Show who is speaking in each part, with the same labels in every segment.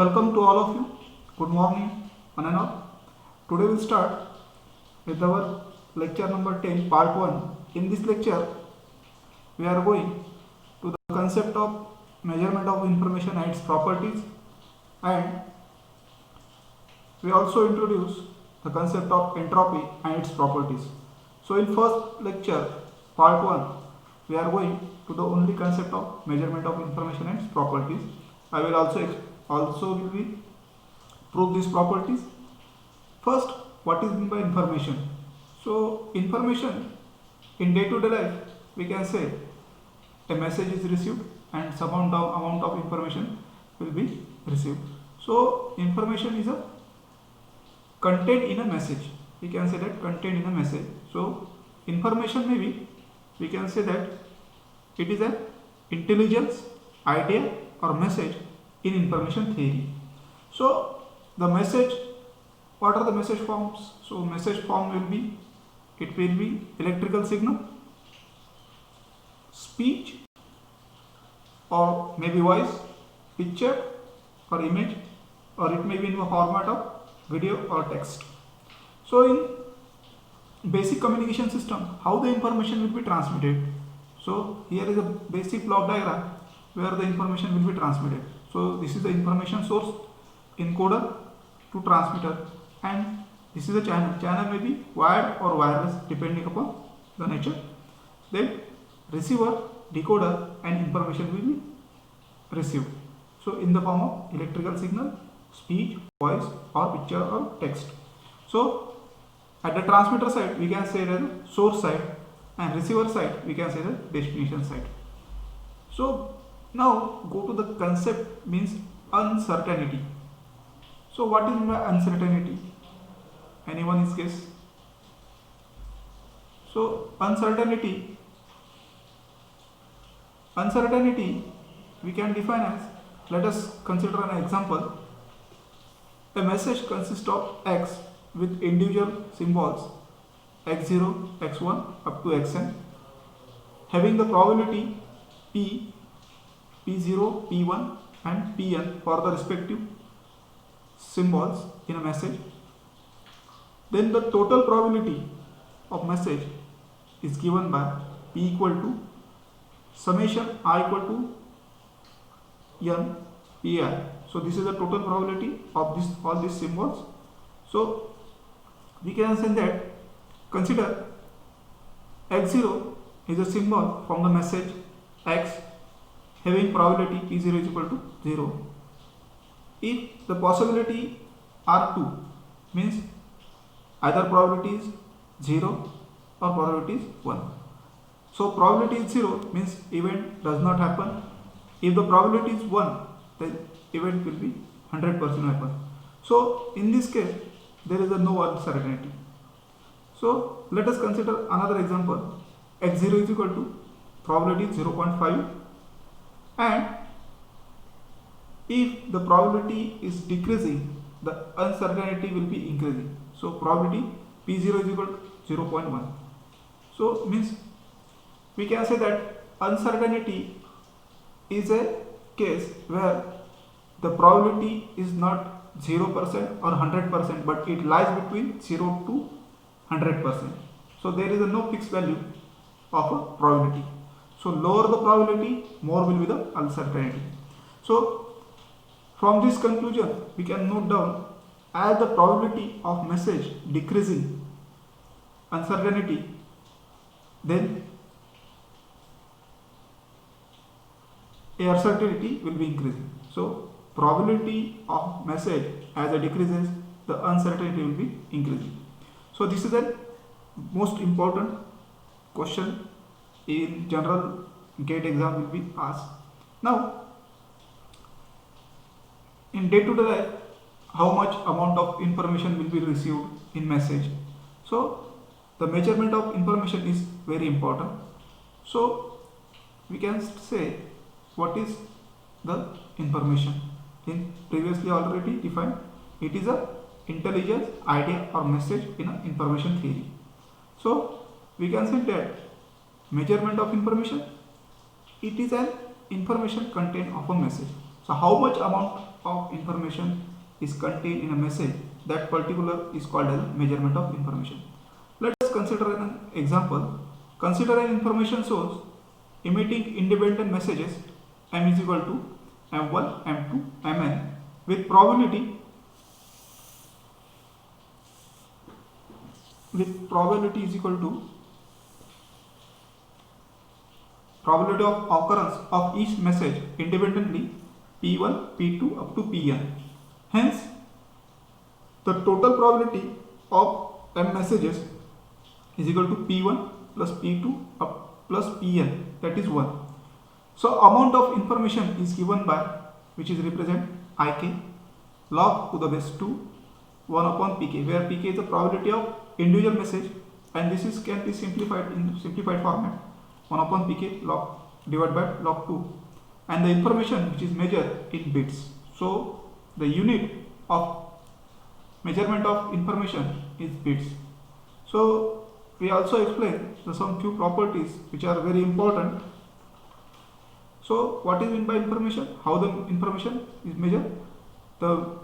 Speaker 1: Welcome to all of you. Good morning, one and all. Today we'll start with our lecture number 10, part 1. In this lecture, we are going to the concept of measurement of information and its properties, and we also introduce the concept of entropy and its properties. So in first lecture, part 1, we are going to the only concept of measurement of information and its properties. I will also will be prove these properties. First, what is meant by information? So information in day-to-day life, we can say a message is received and some amount of information will be received. So information is a content in a message. We can say that content in a message. So information maybe we can say that it is an intelligence, idea or message in information theory. So the message, what are the message forms? So message form will be, it will be electrical signal, speech or maybe voice, picture or image, or it may be in the format of video or text. So in basic communication system, how the information will be transmitted? So here is a basic block diagram where the information will be transmitted. So this is the information source, encoder to transmitter, and this is a channel. Channel may be wired or wireless depending upon the nature. Then receiver, decoder and information will be received. So in the form of electrical signal, speech, voice or picture or text. So at the transmitter side we can say the source side, and receiver side we can say the destination side. So now go to the concept means uncertainty. So what is uncertainty? Anyone is guess? So uncertainty we can define as, let us consider an example. A message consists of X with individual symbols X0, X1 up to Xn, having the probability P, P0, P1 and Pn for the respective symbols in a message. Then the total probability of message is given by P equal to summation I equal to N Pi. So this is the total probability of this all these symbols. So we can say that, consider X0 is a symbol from the message X having probability P0 is equal to 0. If the possibility are 2, means either probability is 0 or probability is 1. So probability is 0 means event does not happen. If the probability is 1, then event will be 100% happen. So in this case there is a no uncertainty. So let us consider another example. X0 is equal to probability 0.5, and if the probability is decreasing, the uncertainty will be increasing. So probability P0 is equal to 0.1. So means we can say that uncertainty is a case where the probability is not 0% or 100%, but it lies between 0 to 100%. So there is a no fixed value of a probability. So lower the probability, more will be the uncertainty. So from this conclusion we can note down, as the probability of message decreasing uncertainty, then uncertainty will be increasing. So probability of message as it decreases, the uncertainty will be increasing. So this is the most important question in general GATE exam will be asked. Now in day-to-day life, how much amount of information will be received in message? So the measurement of information is very important. So we can say what is the information. In previously already defined, it is a intelligence, idea or message in an information theory. So we can say that measurement of information, it is an information content of a message. So how much amount of information is contained in a message, that particular is called as measurement of information. Let us consider an example. Consider an information source emitting independent messages m is equal to m1, m2, mn with probability is equal to probability of occurrence of each message independently p1, p2 up to pn. Hence, the total probability of m messages is equal to p1 plus p2 up plus pn, that is 1. So amount of information is given by, which is represent ik log to the base 2 1 upon pk, where pk is the probability of individual message, and this is can be simplified in simplified format 1 upon pk log divided by log 2, and the information which is measured in bits. So the unit of measurement of information is bits. So we also explain some few properties which are very important. So what is meant by information? How the information is measured? The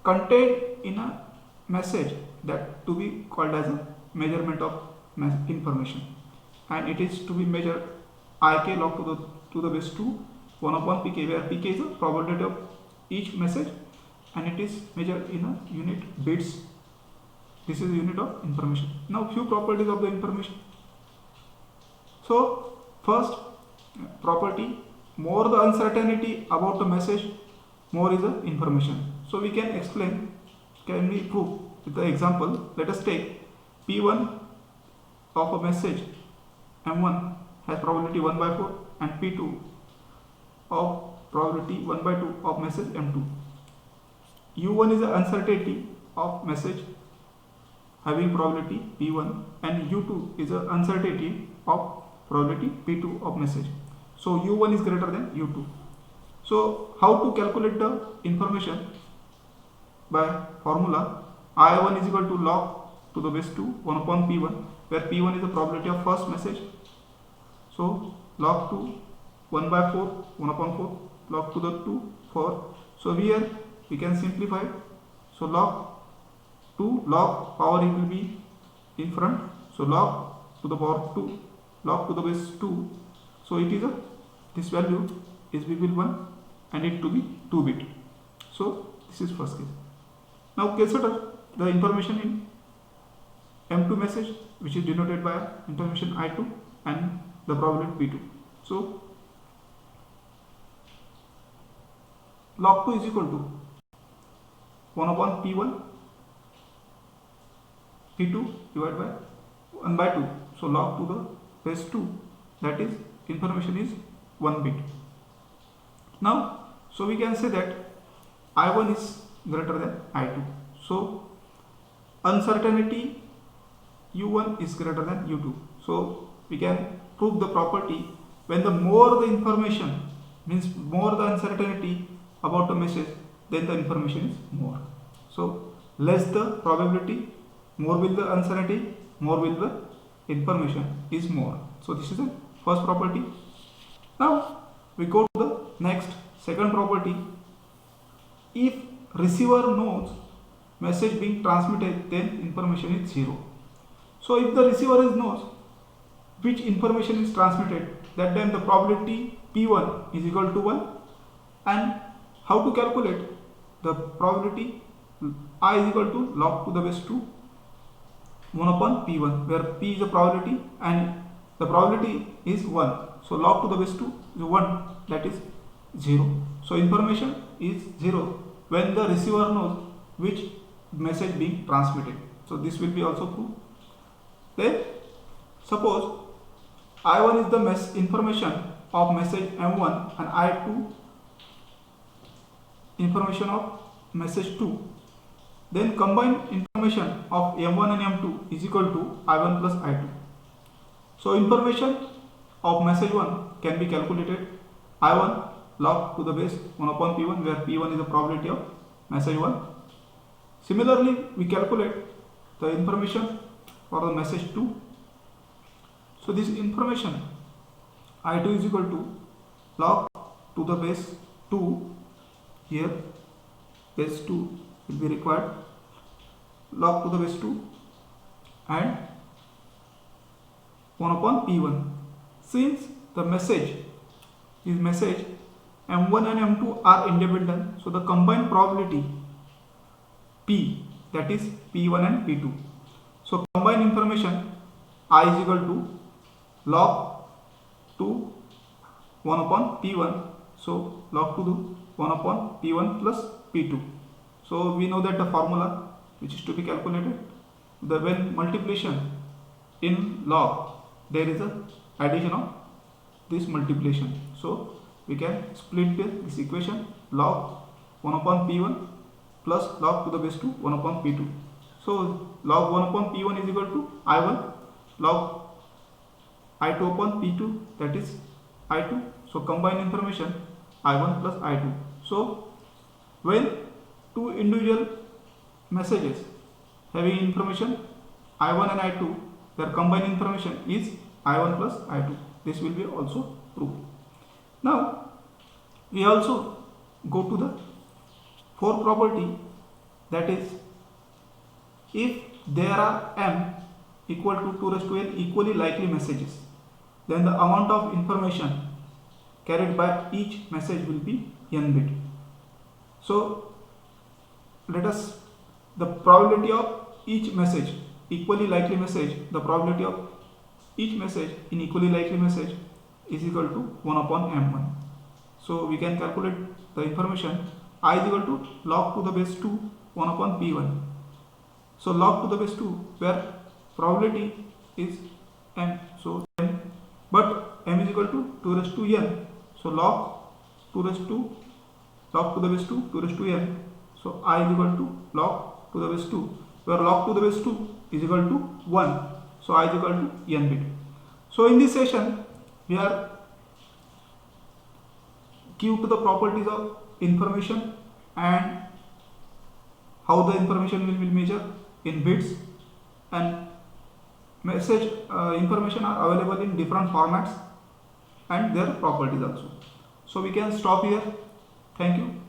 Speaker 1: content in a message that to be called as a measurement of information, and it is to be measured ik log to the base 2 1 upon pk, where pk is the probability of each message and it is measured in a unit bits. This is the unit of information. Now few properties of the information. So first property, more the uncertainty about the message, more is the information. So we can explain, can we prove with the example. Let us take p1 of a message m1 has probability 1 by 4 and p2 of probability 1 by 2 of message m2. u1 is the uncertainty of message having probability p1, and u2 is the uncertainty of probability p2 of message. So u1 is greater than u2. So how to calculate the information? By formula I1 is equal to log to the base 2 1 upon p1, where p1 is the probability of first message. So log 2 1 by 4 1 upon 4 log to the 2 4. So here we can simplify. So log 2 log power it will be in front. So log to the power 2 log to the base 2. So it is a, this value is we will 1 and it to be 2 bit. So this is first case. Now consider the information in m2 message, which is denoted by information I2 and the probability p2. So log 2 is equal to 1 upon p1 p2 divided by 1 by 2. So log to the base 2, that is information is 1 bit. Now so we can say that I1 is greater than I2. So uncertainty u1 is greater than u2. So we can prove the property, when the more the information, means more the uncertainty about the message, then the information is more. So less the probability, more will the uncertainty, more will the information is more. So this is the first property. Now we go to the next, second property. If receiver knows message being transmitted, then information is 0. So if the receiver knows which information is transmitted, that then the probability p1 is equal to 1. And how to calculate the probability? I is equal to log to the base 2 1 upon p1, where p is the probability and the probability is 1. So log to the base 2 is 1, that is 0. So information is 0 when the receiver knows which message being transmitted. So this will be also proved. Then suppose I1 is the information of message m1 and I2 information of message 2. Then combined information of m1 and m2 is equal to I1 plus I2. So information of message 1 can be calculated. I1 log to the base 1 upon p1, where p1 is the probability of message 1. Similarly, we calculate the information for the message 2. So this information I2 is equal to log to the base 2, here base 2 will be required, log to the base 2 and 1 upon P1. Since the message M1 and M2 are independent, so the combined probability P, that is P1 and P2. So combined information I is equal to log to 1 upon P1. So log to the 1 upon P1 plus P2. So we know that the formula which is to be calculated, the when multiplication in log, there is a addition of this multiplication. So we can split this equation, log 1 upon P1 plus log to the base 2 1 upon P2. So log 1 upon P1 is equal to I1 log I2 upon P2, that is I2. So combined information I1 plus I2. So when two individual messages having information I1 and I2, their combined information is I1 plus I2. This will be also proved. Now we also go to the fourth property, that is if there are m equal to 2 raised to n equally likely messages, then the amount of information carried by each message will be n bit. So let us, the probability of each message, equally likely message, the probability of each message in equally likely message is equal to 1 upon m1. So we can calculate the information I is equal to log to the base 2 1 upon P1. So log to the base 2 where probability is m, so n, but m is equal to 2 raised to n. So log 2 raised to log to the base 2 raised to n. So I is equal to log to the base 2 where log to the base 2 is equal to 1. So I is equal to n bit. So in this session we are give to the properties of information and how the information will be measured in bits, and message information are available in different formats and their properties also. So we can stop here. Thank you.